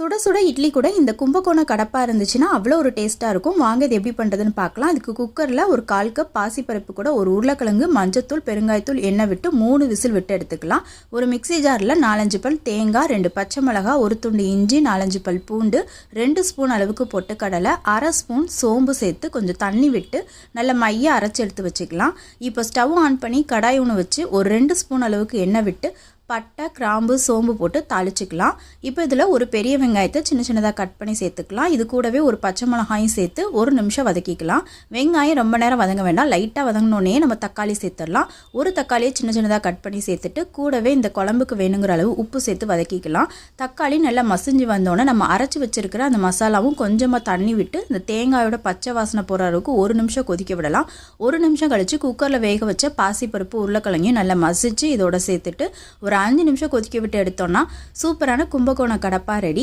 சுட சுட இட்லி கூட இந்த கும்பகோணம் கடப்பா இருந்துச்சுன்னா அவ்வளோ ஒரு டேஸ்ட்டாக இருக்கும். வாங்க இது எப்படி பண்ணுறதுன்னு பார்க்கலாம். அதுக்கு குக்கரில் ஒரு 1/4 கப் பாசிப்பருப்பு கூட ஒரு உருளைக்கிழங்கு, மஞ்சத்தூள், பெருங்காயத்தூள், எண்ணெய் விட்டு 3 விசில் விட்டு எடுத்துக்கலாம். ஒரு மிக்ஸி ஜாரில் 4-5 பல் தேங்காய், 2 பச்சை மிளகாய், ஒரு துண்டு இஞ்சி, 4-5 பல் பூண்டு, 2 ஸ்பூன் அளவுக்கு பொட்டுக்கடலை, 1/2 ஸ்பூன் சோம்பு சேர்த்து கொஞ்சம் தண்ணி விட்டு நல்ல மைய அரைச்சி எடுத்து வச்சுக்கலாம். இப்போ ஸ்டவ் ஆன் பண்ணி கடாய் ஒன்று வச்சு ஒரு 2 ஸ்பூன் அளவுக்கு எண்ணெய் விட்டு பட்டை, கிராம்பு, சோம்பு போட்டு தாளிச்சிக்கலாம். இப்போ இதில் ஒரு பெரிய வெங்காயத்தை சின்ன சின்னதாக கட் பண்ணி சேர்த்துக்கலாம். இது கூடவே ஒரு பச்சை மிளகாயும் சேர்த்து 1 நிமிஷம் வதக்கிக்கலாம். வெங்காயம் ரொம்ப நேரம் வதங்க வேண்டாம், லைட்டாக வதங்கினோடனே நம்ம தக்காளி சேர்த்துடலாம். ஒரு தக்காளியை சின்ன சின்னதாக கட் பண்ணி சேர்த்துட்டு கூடவே இந்த குழம்புக்கு வேணுங்கிற அளவு உப்பு சேர்த்து வதக்கிக்கலாம். தக்காளி நல்லா மசிஞ்சு வந்தோடனே நம்ம அரைச்சி வச்சிருக்கிற அந்த மசாலாவும் கொஞ்சமாக தண்ணி விட்டு இந்த தேங்காயோட பச்சை வாசனை போகிற அளவுக்கு 1 நிமிஷம் கொதிக்க விடலாம். 1 நிமிஷம் கழித்து குக்கரில் வேக வச்ச பாசிப்பருப்பு, உருளைக்கிழங்கையும் நல்லா மசிச்சு இதோட சேர்த்துட்டு ஒரு 5 நிமிஷம் கொதிக்க விட்டு எடுத்தோம்னா சூப்பரான கும்பகோணம் கடப்பா ரெடி.